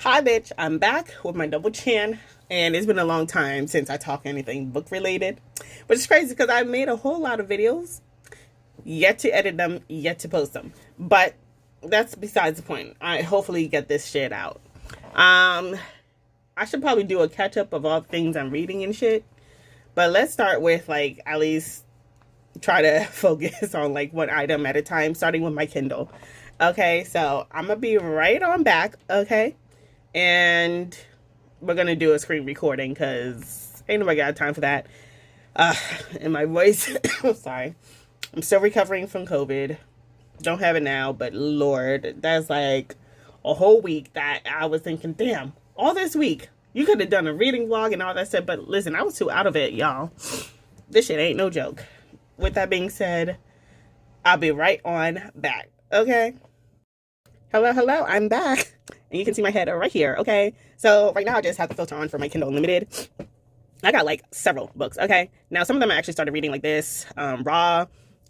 Hi, bitch. I'm back with my double chin, and it's been a long time since I talked anything book related. But it's crazy because I made a whole lot of videos, yet to edit them, yet to post them. But that's besides the point. I hopefully get this shit out. Um, I should probably do a catch up of all the things I'm reading and shit. But let's start with like at least try to focus on like one item at a time, starting with my Kindle. Okay, so I'm gonna be right on back. Okay, and we're gonna do a screen recording because ain't nobody got time for that. Uh, and my voice, I'm sorry, I'm still recovering from COVID. Don't have it now, but Lord, that's like a whole week that I was thinking, damn, all this week you could have done a reading vlog and all that stuff. But listen, I was too out of it, y'all. This shit ain't no joke. With that being said, I'll be right on back. Okay. Hello, hello, I'm back. And you can see my head right here, okay? So right now I just have the filter on for my Kindle Unlimited. I got like several books, okay? Now some of them I actually started reading like this, raw.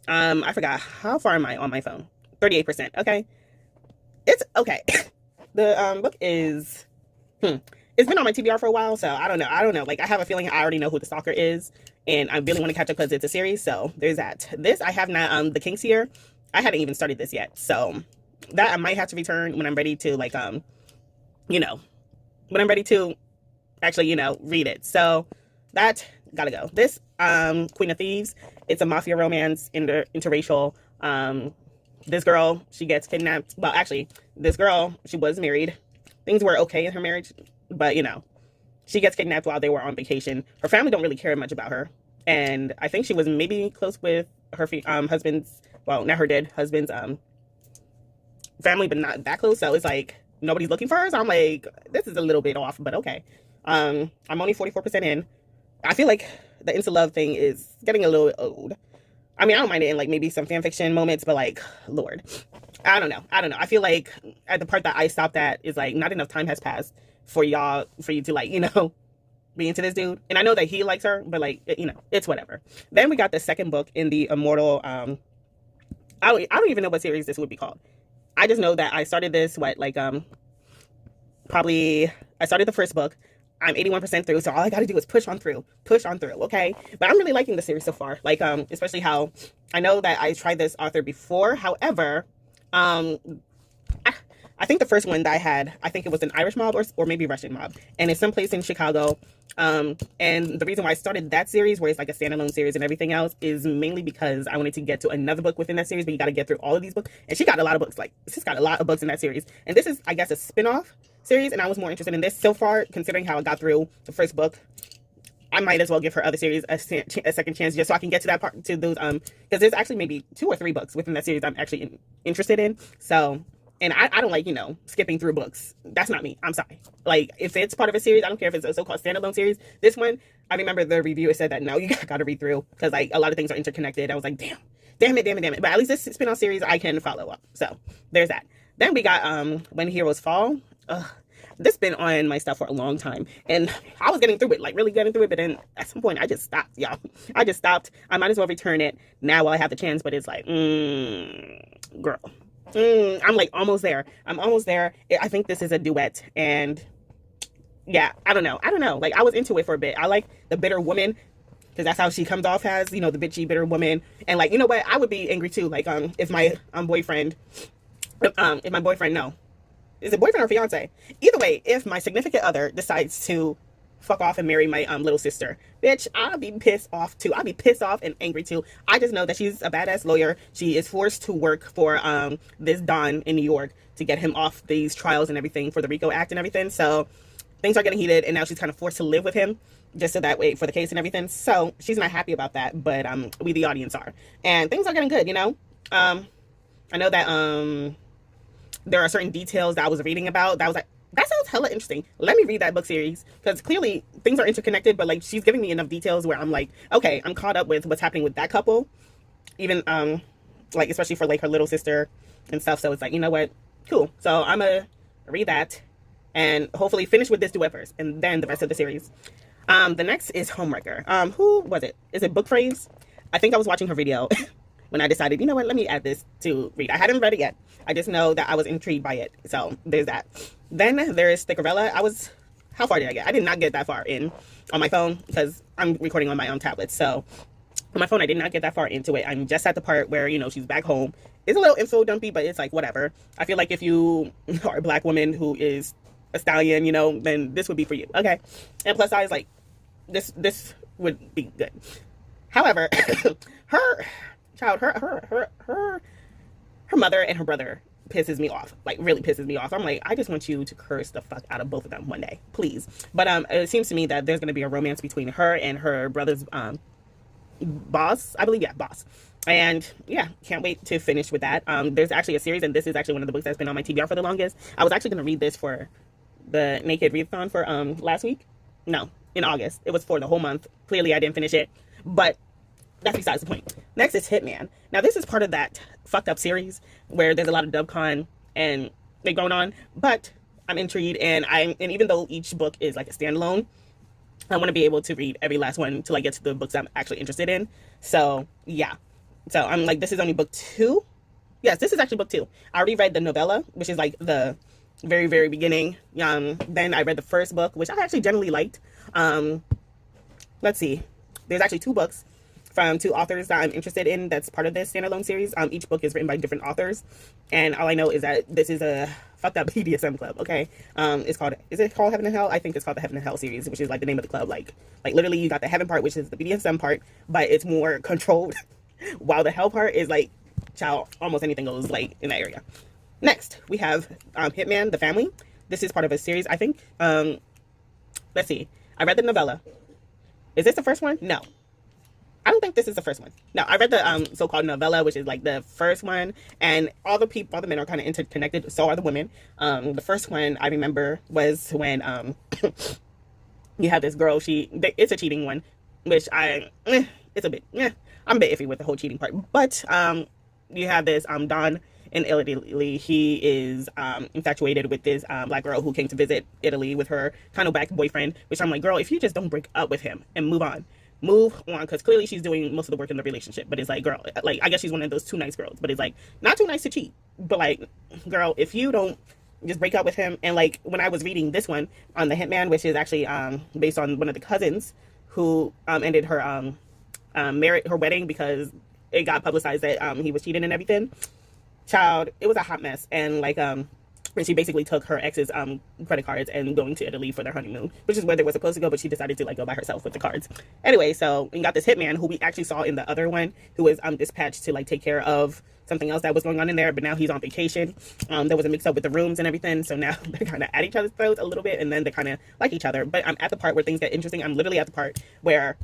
I forgot, how far am I on my phone? 38%, okay? It's okay. The book is, it's been on my TBR for a while, so I don't know. Like I have a feeling I already know who the stalker is, and I really want to catch up because it's a series, so there's that. This, I have not, The King's Here. I hadn't even started this yet, so that I might have to return when I'm ready to like when I'm ready to actually read it. So that gotta go. This Queen of Thieves, it's a mafia romance, interracial. This girl, she gets kidnapped. Well, actually, this girl, she was married. Things were okay in her marriage, but she gets kidnapped while they were on vacation. Her family don't really care much about her, and I think she was maybe close with her husband's, well, not her dead husband's family, but not that close. So it's like nobody's looking for her. So I'm like, this is a little bit off, but okay. I'm only 44% in. I feel like the insta love thing is getting a little bit old. I mean, I don't mind it in like maybe some fan fiction moments, but like, Lord, I don't know. I feel like at the part that I stopped at is like not enough time has passed for you to like, be into this dude. And I know that he likes her, but like, it's whatever. Then we got the second book in the Immortal, I don't even know what series this would be called. I just know that I started this, probably, I started the first book. I'm 81% through, so all I gotta do is push on through, okay? But I'm really liking the series so far, like, especially how, I know that I tried this author before, however, I think the first one that I had, I think it was an Irish mob or maybe Russian mob, and it's someplace in Chicago. And the reason why I started that series, where it's like a standalone series and everything else, is mainly because I wanted to get to another book within that series, but you got to get through all of these books. And she got a lot of books, like, she's got a lot of books in that series. And this is, I guess, a spin-off series, and I was more interested in this so far, considering how I got through the first book. I might as well give her other series a second chance, just so I can get to that part, to those, because there's actually maybe 2 or 3 books within that series I'm actually interested in. So, and I don't like, skipping through books. That's not me. I'm sorry. Like, if it's part of a series, I don't care if it's a so-called standalone series. This one, I remember the reviewer said that, no, you got to read through, because, like, a lot of things are interconnected. I was like, damn it. But at least this spin-off series, I can follow up. So, there's that. Then we got When Heroes Fall. This been on my stuff for a long time, and I was getting through it, like really getting through it, but then at some point I just stopped, y'all. I just stopped. I might as well return it now while I have the chance, but it's like, girl. I'm like almost there. I'm almost there. I think this is a duet, and yeah, I don't know. Like, I was into it for a bit. I like the bitter woman, because that's how she comes off as, the bitchy bitter woman. And like, you know what? I would be angry too. Like, if my boyfriend, no, is it boyfriend or fiance? Either way, if my significant other decides to fuck off and marry my little sister, bitch, I'll be pissed off too. I'll be pissed off and angry too. I just know that she's a badass lawyer. She is forced to work for this Don in New York to get him off these trials and everything for the RICO Act and everything. So things are getting heated, and now she's kind of forced to live with him just so that way for the case and everything. So she's not happy about that, but we the audience are, and things are getting good. I know that there are certain details that I was reading about that was like, that sounds hella interesting. Let me read that book series, because clearly things are interconnected, but like she's giving me enough details where I'm like, okay, I'm caught up with what's happening with that couple, even like especially for like her little sister and stuff. So it's like, you know what, cool. So I'm gonna read that and hopefully finish with this duet first, and then the rest of the series. The next is Homewrecker. Who was it? Is it Book Phrase? I think I was watching her video when I decided, you know what, let me add this to read. I hadn't read it yet. I just know that I was intrigued by it. So there's that. Then there is Stickerella. How far did I get? I did not get that far in on my phone because I'm recording on my own tablet. So on my phone, I did not get that far into it. I'm just at the part where, she's back home. It's a little info dumpy, but it's like, whatever. I feel like if you are a black woman who is a stallion, then this would be for you. Okay. And plus size, like, this would be good. However, her mother and her brother pisses me off, like really pisses me off. I'm like, I just want you to curse the fuck out of both of them one day, please. But it seems to me that there's going to be a romance between her and her brother's boss, I believe. Yeah, boss. And yeah, can't wait to finish with that. There's actually a series, and this is actually one of the books that's been on my TBR for the longest. I was actually going to read this for the Naked Readathon for last week. No, in August. It was for the whole month. Clearly I didn't finish it, but that's besides the point. Next is Hitman. Now this is part of that fucked up series where there's a lot of dubcon and they're going on, but I'm intrigued, and even though each book is like a standalone, I want to be able to read every last one until I get to the books I'm actually interested in. So yeah. So I'm like, this is only book 2. Yes, this is actually book 2. I already read the novella, which is like the very, very beginning. Then I read the first book, which I actually generally liked. Let's see. There's actually 2 books from 2 authors that I'm interested in that's part of this standalone series. Each book is written by different authors. And all I know is that this is a fucked up BDSM club, okay? Is it called Heaven and Hell? I think it's called the Heaven and Hell series, which is like the name of the club. Like literally you got the heaven part, which is the BDSM part, but it's more controlled. While the hell part is like, child, almost anything goes like in that area. Next, we have Hitman, The Family. This is part of a series, I think. Let's see. I read the novella. Is this the first one? No. I don't think this is the first one. No, I read the so-called novella, which is like the first one, and all the men are kind of interconnected. So are the women. The first one I remember was when you have this girl. It's a cheating one, which it's a bit. I'm a bit iffy with the whole cheating part. But you have this Don in Italy. He is infatuated with this black girl who came to visit Italy with her kind of black boyfriend, which I'm like, girl, if you just don't break up with him and move on, because clearly she's doing most of the work in the relationship. But it's like, girl, like, I guess she's one of those too nice girls, but it's like, not too nice to cheat, but like, girl, if you don't just break up with him. And like, when I was reading this one on the Hitman, which is actually based on one of the cousins who ended her her wedding because it got publicized that he was cheating and everything. Child, it was a hot mess. And like and she basically took her ex's credit cards and going to Italy for their honeymoon, which is where they were supposed to go, but she decided to like go by herself with the cards. Anyway, so we got this hitman who we actually saw in the other one, who was dispatched to like take care of something else that was going on in there, but now he's on vacation. There was a mix up with the rooms and everything, so now they're kind of at each other's throats a little bit, and then they kind of like each other. But I'm at the part where things get interesting. I'm literally at the part where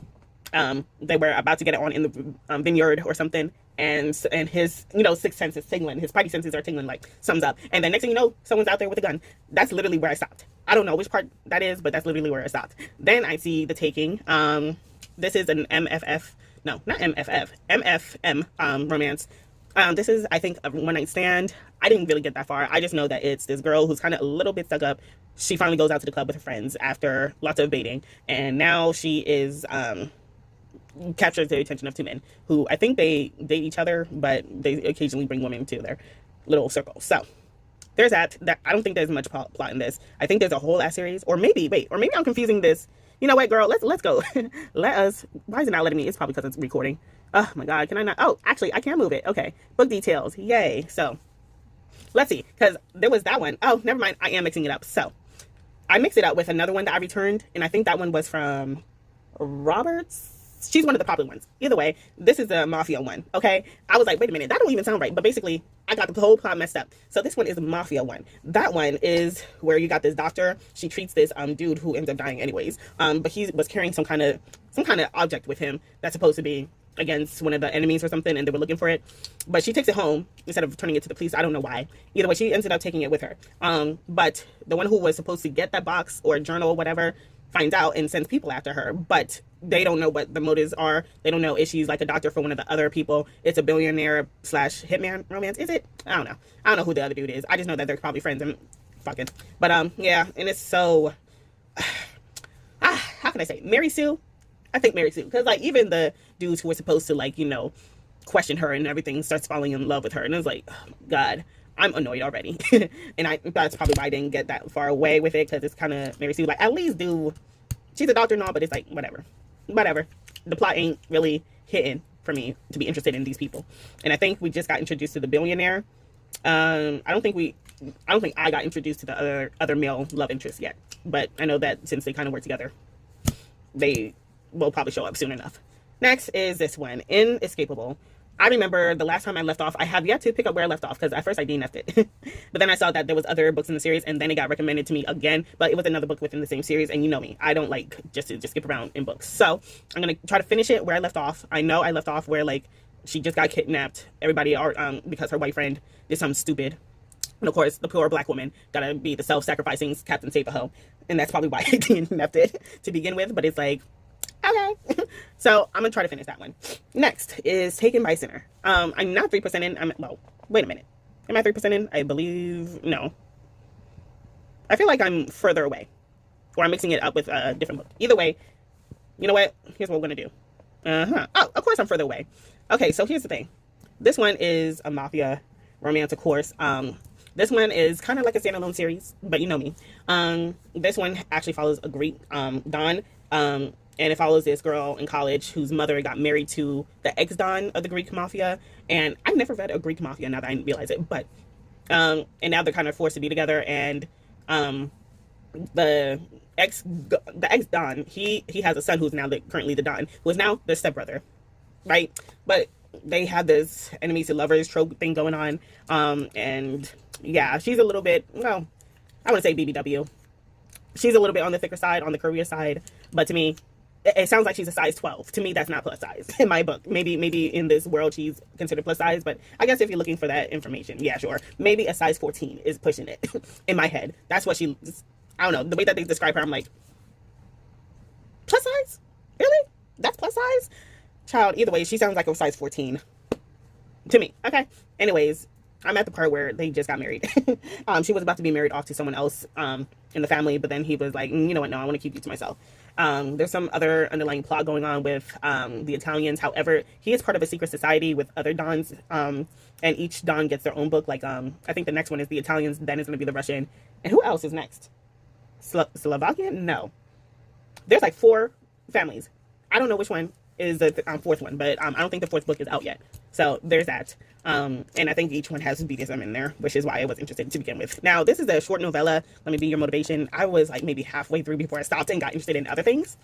they were about to get it on in the vineyard or something, and his sixth sense is tingling, his spidey senses are tingling, like sums up, and then next thing you know, someone's out there with a gun. That's literally where I stopped. I don't know which part that is, but that's literally where I stopped. Then I see The Taking. This is an MFM romance. This is, I think, a one night stand. I didn't really get that far. I just know that it's this girl who's kind of a little bit stuck up. She finally goes out to the club with her friends after lots of baiting, and now she is captures the attention of two men who I think they date each other, but they occasionally bring women to their little circle. So there's that. I don't think there's much plot in this. I think there's a whole ass series, or maybe I'm confusing this. You know what, girl? Let's go. Let us. Why is it not letting me? It's probably because it's recording. Oh my god, can I not? Oh, actually, I can move it. Okay, book details. Yay. So let's see, because there was that one. Oh, never mind. I am mixing it up. So I mixed it up with another one that I returned, and I think that one was from Roberts. She's one of the popular ones. Either way, this is the Mafia one, okay? I was like, wait a minute, that don't even sound right. But basically, I got the whole plot messed up. So this one is the Mafia one. That one is where you got this doctor. She treats this dude who ends up dying anyways. But he was carrying some kind of object with him that's supposed to be against one of the enemies or something, and they were looking for it. But she takes it home instead of turning it to the police. I don't know why. Either way, she ended up taking it with her. But the one who was supposed to get that box or journal or whatever finds out and sends people after her, but they don't know what the motives are. They don't know if she's like a doctor for one of the other people. It's a billionaire / hitman romance. Is it? I don't know. I don't know who the other dude is. I just know that they're probably friends and fucking. But yeah, and it's so how can I say? Mary Sue? I think Mary Sue, because like even the dudes who were supposed to like question her and everything, starts falling in love with her. And it's like, oh my God, I'm annoyed already. And that's probably why I didn't get that far away with it, because it's kind of Mary Sue, like, at least do, she's a doctor and all, but it's like, whatever. The plot ain't really hitting for me to be interested in these people. And I think we just got introduced to the billionaire. I don't think I got introduced to the other male love interests yet, but I know that since they kind of work together, they will probably show up soon enough. Next is this one, Inescapable. I remember the last time I left off, I have yet to pick up where I left off, because at first I DNF'd it. But then I saw that there was other books in the series, and then it got recommended to me again, but it was another book within the same series, and you know me, I don't like just to skip around in books. So I'm going to try to finish it where I left off. I know I left off where, like, she just got kidnapped. Everybody, because her boyfriend did something stupid. And of course, the poor black woman gotta be the self-sacrificing Captain Save-A-Ho. And that's probably why I DNF'd it to begin with, but it's like, okay. So I'm gonna try to finish that one. Next is Taken by Sinner. I'm not 3% in. Well, wait a minute. Am I 3% in? I believe, no. I feel like I'm further away, or I'm mixing it up with a different book. Either way, you know what? Here's what we're gonna do. Oh, of course I'm further away. Okay, so here's the thing. This one is a mafia romance, of course. This one is kind of like a standalone series, but you know me. This one actually follows a Greek Don. And it follows this girl in college whose mother got married to the ex-Don of the Greek mafia. And I never read a Greek mafia, now that I realize it. But, and now they're kind of forced to be together. And the ex-Don, he has a son who's now currently the Don, who is now their stepbrother, right? But they have this enemies to lovers trope thing going on. And yeah, she's a little bit, well, I wouldn't say BBW. She's a little bit on the thicker side, on the career side. But to me, it sounds like she's a size 12. To me, that's not plus size in my book. Maybe in this world she's considered plus size, but I guess if you're looking for that information, yeah, sure. Maybe a size 14 is pushing it in my head. That's what she, I don't know, the way that they describe her, I'm like, plus size? Really? That's plus size? Child, either way, she sounds like a size 14 to me. Okay. Anyways, I'm at the part where they just got married. She was about to be married off to someone else in the family, but then he was like, you know what, no, I want to keep you to myself. There's some other underlying plot going on with the Italians. However, he is part of a secret society with other Dons, and each Don gets their own book. Like, I think the next one is the Italians, then is going to be the Russian. And who else is next? Slovakian? No. There's like 4 families. I don't know which one is the 4th one, but I don't think the 4th book is out yet. So there's that. And I think each one has BDSM in there, which is why I was interested to begin with. Now, this is a short novella. Let me be your motivation. I was like maybe halfway through before I stopped and got interested in other things.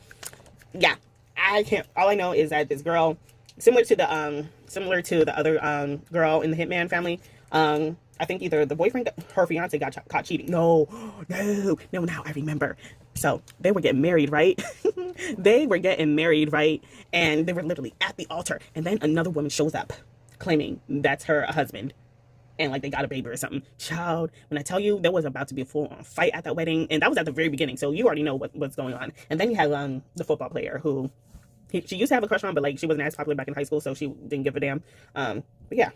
Yeah, I can't. All I know is that this girl, similar to the other girl in the Hitman family, I think either the boyfriend, her fiance, got caught cheating. No, now I remember. So they were getting married, right? They were getting married, right? And they were literally at the altar. And then another woman shows up claiming that's her husband. And like they got a baby or something. Child, when I tell you there was about to be a full-on fight at that wedding. And that was at the very beginning. So you already know what's going on. And then you have the football player who she used to have a crush on, but like she wasn't as popular back in high school. So she didn't give a damn. But yeah.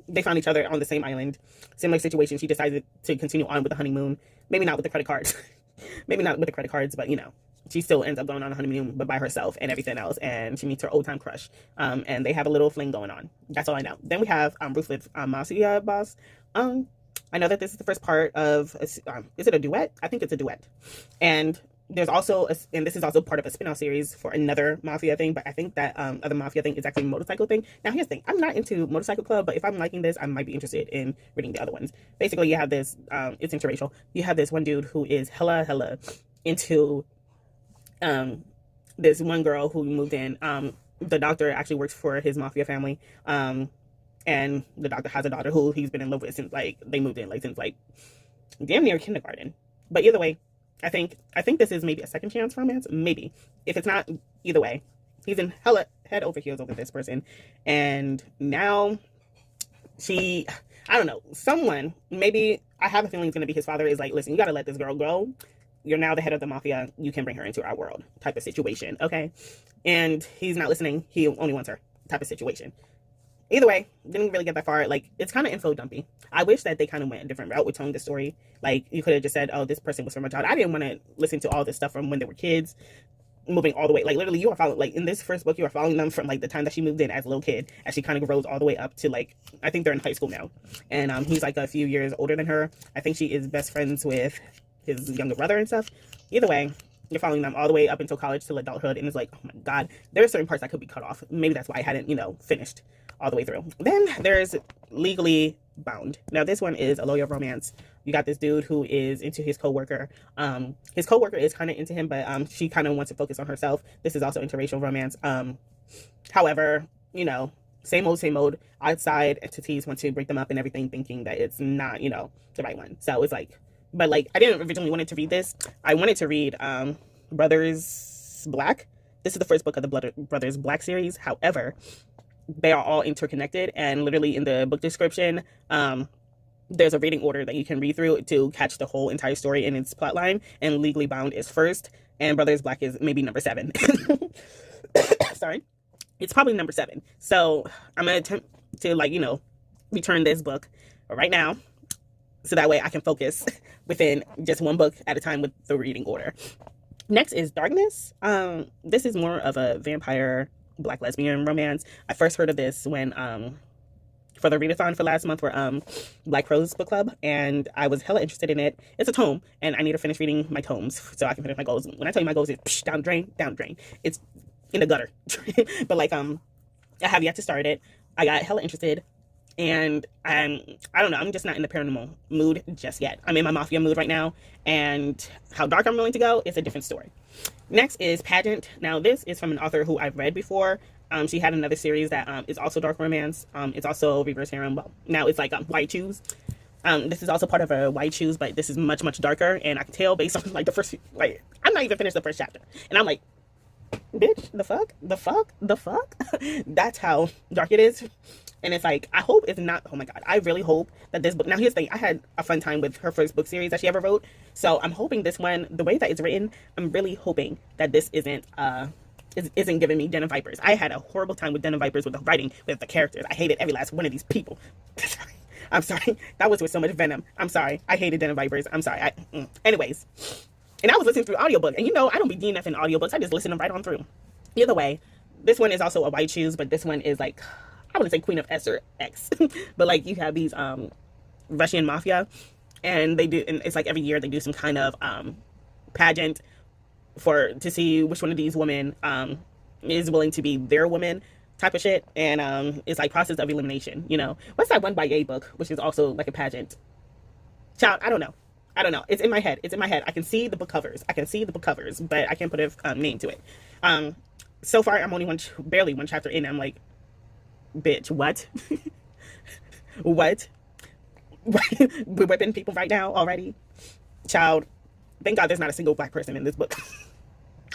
They found each other on the same island. Similar situation. She decided to continue on with the honeymoon. Maybe not with the credit cards. Maybe not with the credit cards, but you know, she still ends up going on a honeymoon, but by herself and everything else. And she meets her old time crush. And they have a little fling going on. That's all I know. Then we have Ruthless Mafia Boss. I know that this is the first part of, is it a duet? I think it's a duet. And there's also, and this is also part of a spin-off series for another mafia thing, but I think that other mafia thing is actually a motorcycle thing. Now, here's the thing. I'm not into Motorcycle Club, but if I'm liking this, I might be interested in reading the other ones. Basically, you have this, it's interracial. You have this one dude who is hella into this one girl who moved in. The doctor actually works for his mafia family. And the doctor has a daughter who he's been in love with since, like, they moved in, like, since, like, damn near kindergarten. But either way, I think this is maybe a second chance romance. Maybe. If it's not, either way, he's in hella head over heels over this person. And now I don't know, someone, maybe, I have a feeling it's going to be his father, is like, listen, you got to let this girl go. You're now the head of the mafia. You can bring her into our world type of situation. Okay. And he's not listening. He only wants her type of situation. Either way, didn't really get that far. Like, it's kind of info dumpy. I wish that they kind of went a different route with telling the story. Like, you could have just said, oh, this person was from a child. I didn't want to listen to all this stuff from when they were kids. moving all the way, like literally you are following, like in this first book, you are following them from like the time that she moved in as a little kid, as she kind of grows all the way up to like, I think they're in high school now, and he's like a few years older than her. I think she is best friends with his younger brother and stuff. Either way, you're following them all the way up until college, till adulthood, and it's like, oh my god, there are certain parts that could be cut off. Maybe that's why I hadn't, you know, finished all the way through. Then there's Legally Bound. Now this one is a lawyer romance. You got this dude who is into his coworker. His coworker is kind of into him, but she kind of wants to focus on herself. This is also interracial romance. However, you know, same old. Outside entities want to break them up and everything, thinking that it's not, you know, the right one. So it's like, but like, I didn't originally wanted to read this. I wanted to read Brothers Black. This is the first book of the Brothers Black series. However, they are all interconnected, and literally in the book description, there's a reading order that you can read through to catch the whole entire story in its plot line, and Legally Bound is first, and Brothers Black is maybe number 7. Sorry. It's probably number 7. So I'm going to attempt to, like, you know, return this book right now, so that way I can focus within just one book at a time with the reading order. Next is Darkness. This is more of a vampire Black lesbian romance. I first heard of this when for the readathon for last month for Black Crowes book club, and I was hella interested in it. It's a tome, and I need to finish reading my tomes so I can finish my goals. When I tell you my goals is down the drain. It's in the gutter. But like I have yet to start it. I got hella interested, and I don't know, I'm just not in the paranormal mood just yet. I'm in my mafia mood right now, and how dark I'm willing to go is a different story. Next is Pageant. Now this is from an author who I've read before. She had another series that is also dark romance. It's also reverse harem. Well, now it's like White Shoes. This is also part of a White Shoes, but this is much, much darker, and I can tell based on like the first, like, I'm not even finished the first chapter, and I'm like, bitch, the fuck. That's how dark it is. And it's like, I hope it's not, oh my god, I really hope that this book, now here's the thing, I had a fun time with her first book series that she ever wrote, so I'm hoping this one, the way that it's written, I'm really hoping that this isn't giving me Den of Vipers. I had a horrible time with Den of Vipers with the writing, with the characters. I hated every last one of these people. I'm sorry, that was with so much venom. I'm sorry, I hated Den of Vipers. I'm sorry. Anyways, and I was listening through audiobook, and you know, I don't be DNF in audiobooks, I just listen them right on through. Either way, this one is also a White Shoes, but this one is like, I wouldn't say Queen of Esther X, but like you have these Russian mafia, and they do, and it's like every year they do some kind of pageant to see which one of these women is willing to be their woman type of shit, and it's like process of elimination. You know, what's that one by Ye book, which is also like a pageant? Child, I don't know. It's in my head. I can see the book covers. But I can't put a name to it. So far, I'm only barely one chapter in. I'm like, bitch, what? What? We're whipping people right now already? Child, thank God there's not a single Black person in this book.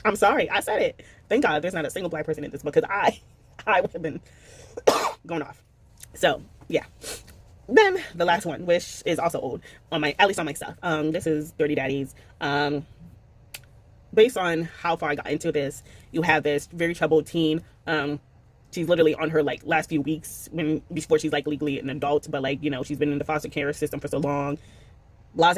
I'm sorry, I said it. Thank God there's not a single Black person in this book, because I would have been going off. So, yeah. Then, the last one, which is also old, at least on my stuff. This is Dirty Daddies. Based on how far I got into this, you have this very troubled teen. She's literally on her like last few weeks before she's like legally an adult, but like, you know, she's been in the foster care system for so long. Blase.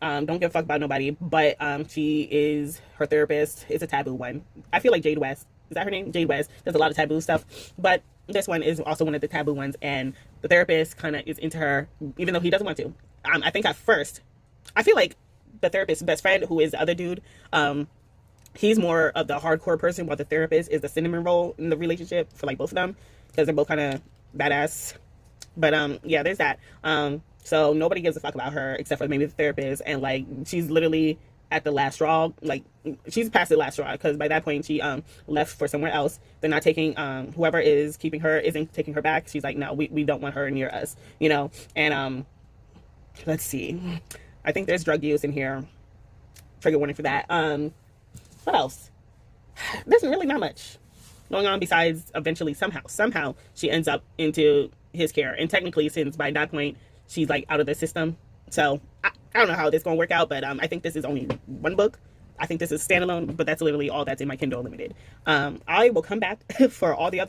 Don't give a fuck about nobody. But her therapist is a taboo one. I feel like Jade West. Is that her name? Jade West. There's a lot of taboo stuff. But this one is also one of the taboo ones, and the therapist kind of is into her, even though he doesn't want to. I think at first, I feel like the therapist's best friend, who is the other dude, he's more of the hardcore person, while the therapist is the cinnamon roll in the relationship for like both of them, because they're both kind of badass. But yeah, there's that. So nobody gives a fuck about her except for maybe the therapist, and like she's literally at the last straw. Like she's past the last straw, because by that point she left for somewhere else. They're not taking whoever is keeping her isn't taking her back. She's like, no, we don't want her near us, you know. And let's see, I think there's drug use in here. Trigger warning for that. What else? There's really not much going on besides eventually somehow she ends up into his care, and technically since by that point she's like out of the system, so I don't know how this is gonna work out, but I think this is only one book. I think this is standalone, but that's literally all that's in my Kindle Unlimited. I will come back for all the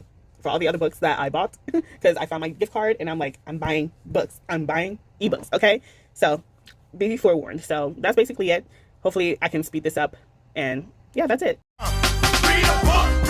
other books that I bought, because I found my gift card and I'm like, I'm buying books, I'm buying ebooks. Okay, so be forewarned. So that's basically it. Hopefully I can speed this up, and yeah, that's it. read a book.